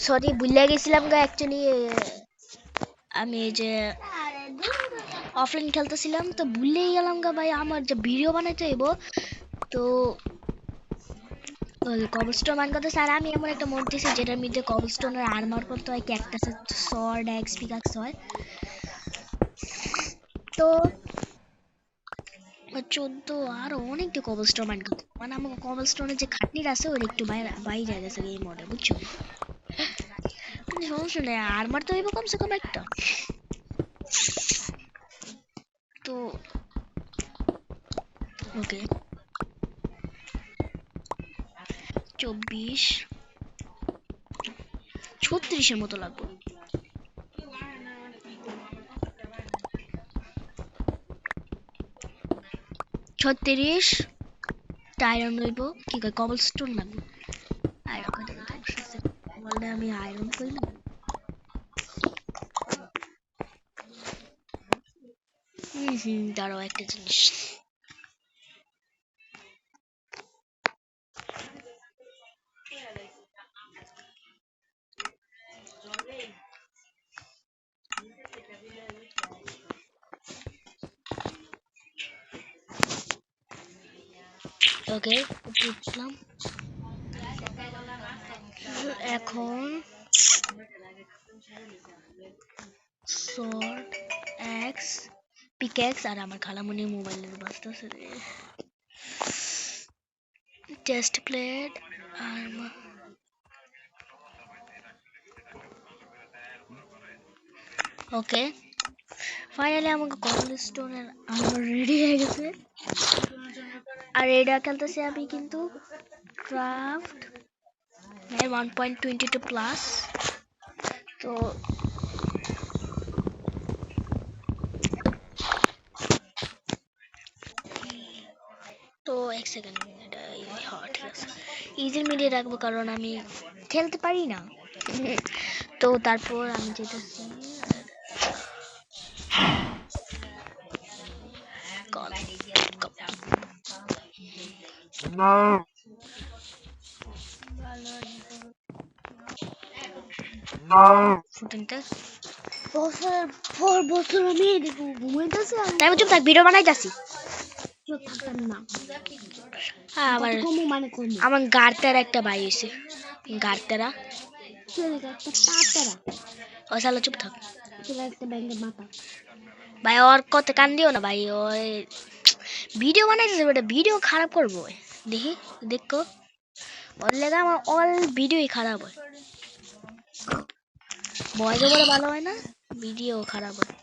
Sorry ভুলে গেছিলাম গা অ্যাকচুয়ালি আমি এই যে অফলাইন খেলতেছিলাম তো ভুলেই গেলাম গা ভাই আমার যে ভিডিও বানাইতে হইব তো কবলস্টোন মান কথা স্যার আমি এমন একটা মোড দিছি যেটার মধ্যে কবলস্টোনের আর্মার করতে হয় ক্যাকটাসের সর্ড এক্স পিকাক্স হয় তো 14 আর অনেকটা কবলস্টোন মান কথা মানে আমাকে কবলস্টোনের যে খাটনিটা আছে ওটা একটু বাইরে বাইরে গেছে এই মোডে বুঝছো কিন্তু সমস্যা নেই আর্মার তো হইব কমসে কম একটা তো ওকে 24 36-এর মতো লাগবে 36 আয়রন লইব কি কয় কবলস্টোন লাগবে আয়রন কত বললে আমি আয়রন কইলাম দাঁড়াও একটা জিনিস ওকে বুঝলাম এখন শর্ট এক্স পিকেক্স আর আমার খালামুনি মোবাইলের বাজতেছে রে চেস্ট প্লেট আর ওকে ফাইনালি আমাকে কবলস্টোনের আর্মার রেডি হয়ে গেছে আর এটা খেলতেছি আমি কিন্তু ক্রাফট 1.22 প্লাস তো তো এক সেকেন্ড এটা হ্যাঁ ঠিক আছে ইজি মিলিয়ে রাখবো কারণ আমি খেলতে পারি না তো তারপর আমি যেতেছি ফুটিনতে বছর পর বছর আমি দেখো ঘুমাইতেছি তাই চুপ থাক ভিডিও বানাইতাছি চুপ থাকতাম না আবার আমার গার্তের একটা ভাই হইছে গার্তেরা ও শালা চুপ থাক ভাই ওর কত কান দিও না ভাই ওই ভিডিও বানাইতেছে বেটা ভিডিও খারাপ করবো দেখি দেখো ওর লেগে আমার অল ভিডিওই খারাপ হয় ভয়েস ওভারে ভালো হয় না ভিডিও খারাপ হয়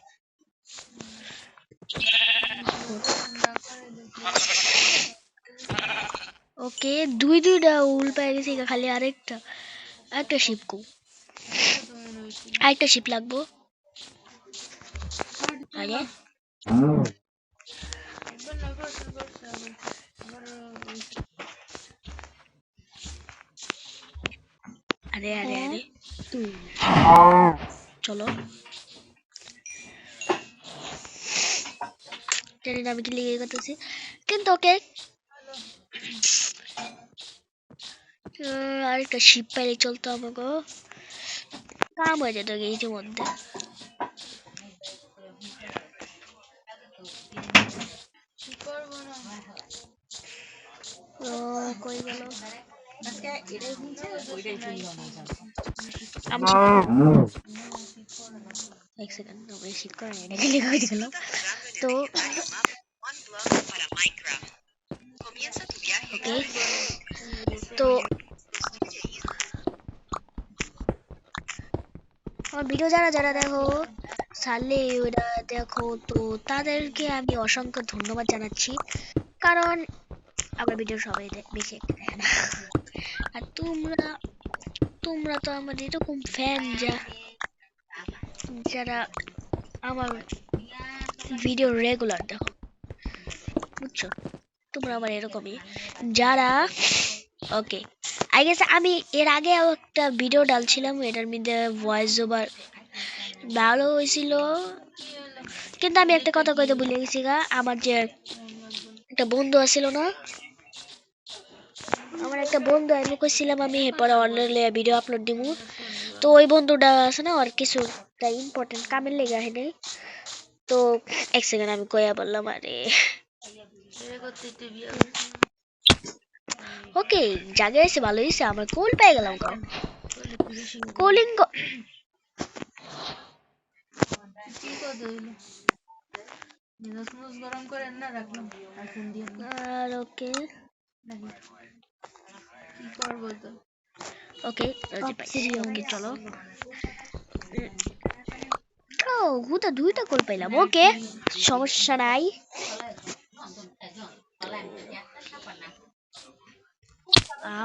ওকে দুইটা উল পেয়ে গেছি খালি আরেকটা একটা শিপ কো আরেকটা শিপ লাগবো আরে আরে আরে আরে চলো জানি না আমি কি লিখে করতেছি কিন্তু ওকে আরেকটা শিপ পাইলে চলতো আমাকে কাম হয়ে যেত এই মধ্যে কই গেল এক সেকেন্ড শিপ করে এটা লিখে গেল তো ওকে তো আমার ভিডিও যারা যারা দেখো সালে ওরা দেখো তো তাদেরকে আমি অসংখ্য ধন্যবাদ জানাচ্ছি কারণ আমার ভিডিও সবাই বেশি একটা দেখে না আর তোমরা তো আমার এরকম ফ্যান যারা আমার ভিডিও রেগুলার দেখো বুঝছো তোমরা আমার এরকমই যারা ওকে আই গেস আমি এর আগে একটা ভিডিও ডালছিলাম এটার মধ্যে ভয়েস ওভার ভালো হয়েছিল কিন্তু আমি একটা কথা কইতে ভুলে গেছি গা আমার যে একটা বন্ধু আছিল না আমার একটা বন্ধু আমি কইছিলাম আমি এরপরে অনলাইনে ভিডিও আপলোড দিব তো তো ওই বন্ধুটা আছে না আর কিছু ইম্পর্টেন্ট কামের লেগে আহে নাই তো এক সেকেন্ড আমি কইয়া বললাম আরে ওকে জাগে এসে ভালো হয়েছে আমার কোল পেয়ে গেলাম কোলিং আর ওকে ওকে ওকে চলো ও হুতা দুইটা কল পাইলাম ওকে সমস্যা নাই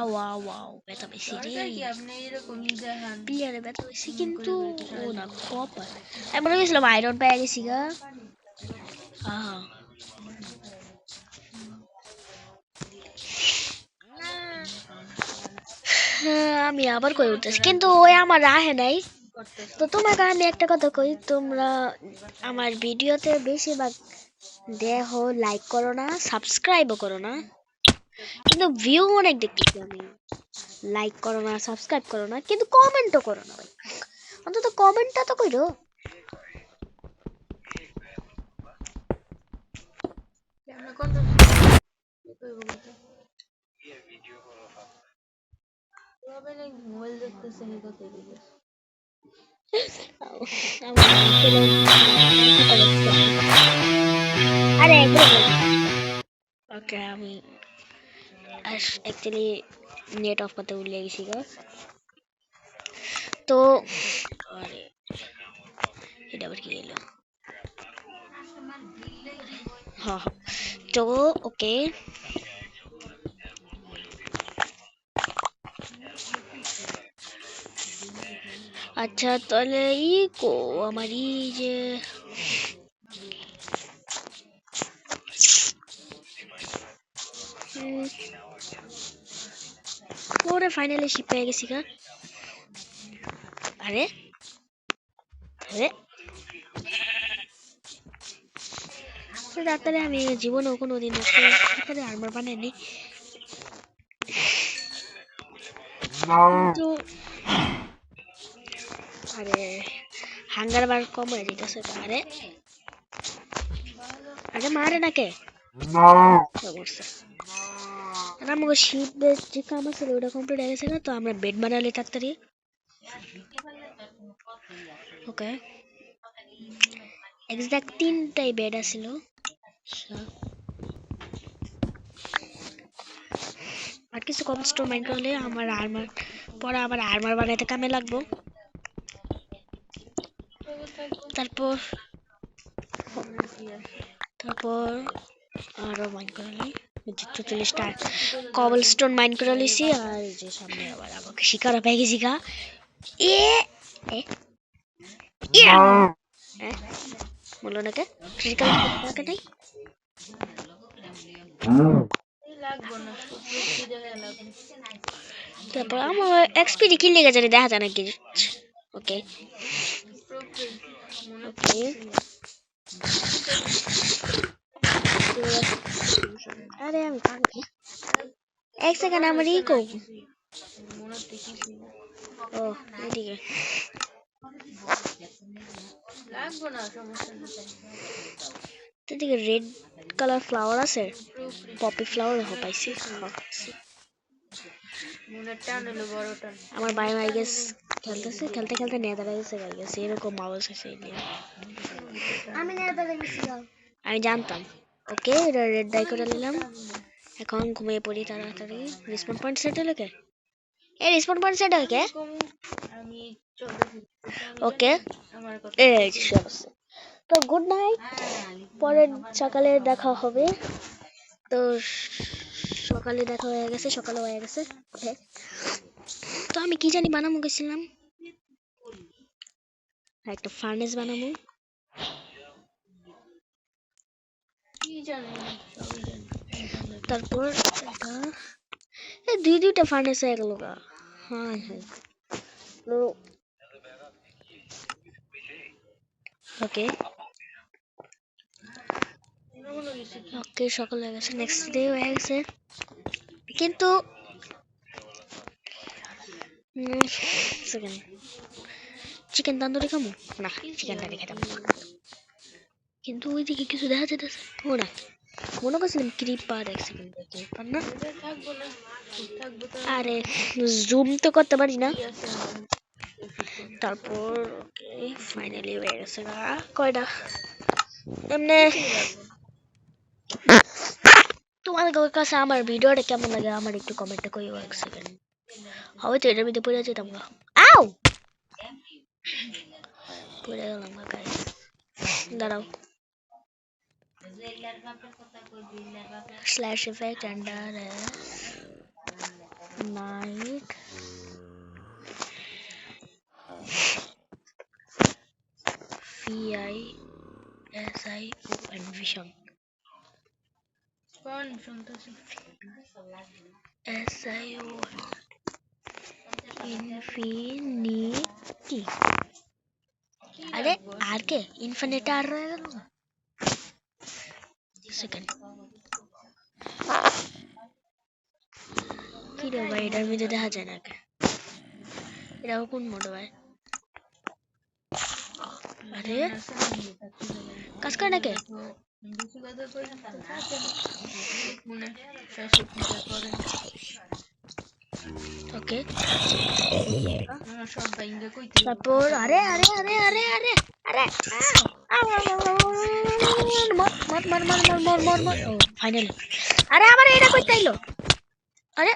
ওয়াও ব্যথা বেশি রে প্লেয়ারে ব্যথা বেশি কিন্তু ও না কপার আমি মনে করছিলাম আয়রন পেয়ে গেছি গা আমি আবার কই উঠতেছি কিন্তু ওই আমার রাহে নাই তো তোমাকে আমি একটা কথা কই তোমরা আমার ভিডিওতে বেশিরভাগ দেখো লাইক করো না সাবস্ক্রাইবও করো না কিন্তু ভিউ অনেক দেখতেছি আমি লাইক করো না সাবস্ক্রাইব করো না কিন্তু কমেন্টও করো না ভাই অন্তত কমেন্টটা তো কইরো আরে ওকে আমি অ্যাকচুয়ালি নেট অফ করতে ভুলে গেছি গা তো আরে এটা আবার কি এলো হ্যাঁ তো ওকে আচ্ছা তাহলে ই কো আমার ই যে ওরে ফাইনালি শিপ পেয়ে গেছি গা আরে আরে তাড়াতাড়ি আমি জীবনেও কোনোদিন তাড়াতাড়ি আর্মার বানাইনি তো আরে হাঙ্গার বার কম হয়ে যেতেছে আরে আরে মারে নাকে আর আমাকে শীতের যে কাম আছে ওটা কমপ্লিট হয়ে গেছে না তো আমরা বেড বানালে তাড়াতাড়ি ওকে এক্সাক্ট 3টাই বেড আছিল আর কিছু কবলস্টোন মাইন করলে আমার আর্মার পরে আবার আর্মার বানাইতে কামে লাগবো তারপর আরো মাইন করলে 44টা কবলস্টোন মাইন করে লিছি আর যে সামনে আবার আমাকে শিকার পেয়ে গেছি গা এ বলো নাকি ক্রিটিক্যাল থাকে নাই তারপর আমার এক্সপিডি কি লেগে জানি দেখা যায় নাকি ওকে ওকে আরে আমি কাঁদছি এক সেকেন্ড আমার ই কো ও এদিকে এদিকে রেড কালার ফ্লাওয়ার আছে পপি ফ্লাওয়ার পাইছি আমার ভাই আই গেস খেলতেছে খেলতে খেলতে নেদার গেছে আই গেস এরকম মাউস আছে আমি নেদার গেছি আমি জানতাম ওকে এটা রেড ডাই করে নিলাম এখন ঘুমিয়ে পড়ি তাড়াতাড়ি রিসপন পয়েন্ট সেট হলো কে এই রিসপন পয়েন্ট সেট হলো কে ওকে এই তো গুড নাইট পরের সকালে দেখা হবে তো সকালে দেখা হয়ে গেছে সকালে হয়ে গেছে তো আমি কি জানি বানাবো গেছিলাম একটা ফার্নেস বানাবো তারপর দুইটা ফার্নেস হয়ে গেল গা হ্যাঁ হ্যাঁ ওকে ওকে সকাল হয়ে গেছে নেক্সট ডে হয়ে গেছে কিন্তু সেকেন্ড চিকেন তন্দুরি খামু না চিকেন তান্দুরি খেতাম না। কিন্তু ওইদিকে কিছু দেখা যেতেছে ও না মনে করছিলাম ক্রিপার এক সেকেন্ড ক্রিপার না আরে জুম তো করতে পারি না। তারপর ফাইনালি হয়ে গেছে না কয়টা এমনি তোমাদের কাছে আমার ভিডিওটা কেমন লাগে আমার একটু কমেন্টে কইও এক সেকেন্ড। হয়তো এটার ভিতরে পড়ে যেতাম না। আউ পড়ে গেলাম না গাইস দাঁড়াও slash effect under night VISIO and vision SIO infinity अरे आर के इन्फिनिटी आ रहा है ना सेकंड কি রে ভাই এটার মধ্যে দেখা যায় না কে এটা কোন মোড ভাই আরে কাজ করে না কে ওকে তারপর আরে আরে আরে আরে আরে আরে মার মার মার মার মার মার মার মার ও ফাইনালি আরে আমার এটা কই চাইলো আরে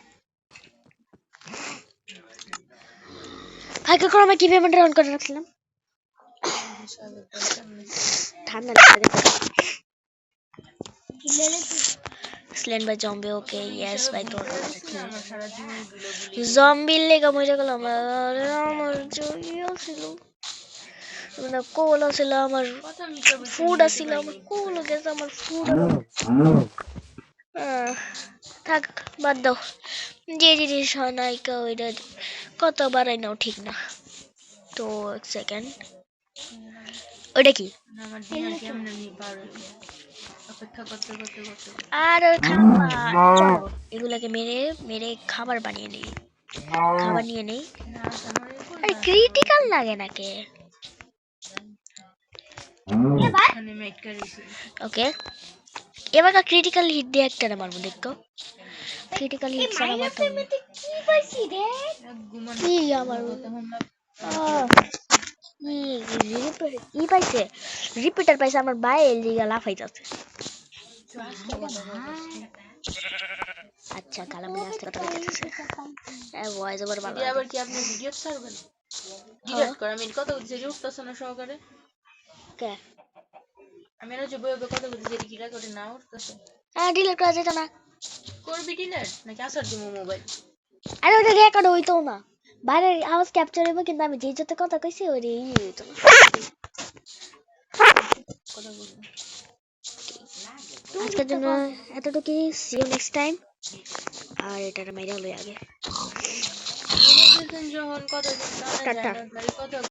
হাইকে করে আমি কি পেমেন্ট অন করে রাখছিলাম ঠান্ডা লাগে slain by zombie okay yes by তো জম্বি লেগে মরে গেল আমার জড়িয়ে ছিল মানে কোল ছিল আমার ফুড ছিল আমার কোল গেছে আমার ফুড থাক বাদ দাও যে জিনিস হয় না ওইটা কত বাড়াই নাও ঠিক না তো এক সেকেন্ড ওইটা কি আর খাবার এগুলাকে মেরে মেরে খাবার বানিয়ে নেই খাবার নিয়ে নেই আরে ক্রিটিক্যাল লাগে নাকি ওকে এবার ক্রিটিক্যাল হিট দিয়ে একটা মারবো দেখো ক্রিটিক্যাল হিট ছাড়া মারতাম কি পাইছি রে কি আমার ই পাইছে রিপিটার পাইছে আমার ভাই এলিগা লাফাই যাচ্ছে আচ্ছা কালামে আসতে কথা বলতেছে ভয়েস ওভার ভালো আবার কি আপনি ভিডিও ছাড়বেন ডিলিট করে আমি কত বুঝছি যে উঠতেছ না সহকারে কে আমি না যে বইবে কত বুঝছি যে কি রেকর্ড না উঠতেছ হ্যাঁ ডিলিট করা যেত না করবি ডিলিট নাকি আসার দিমু মোবাইল আরে ওটা রেকর্ড হইতো না বাইরের আওয়াজ ক্যাপচার হবে কিন্তু আমি যেই যত কথা কইছি ওরে ই হইতো না কথা বলবো আজকের জন্য এতটুকুই সি ইউ নেক্সট টাইম আর এটার মেরে হলো আগে যখন কথা টাটা কথা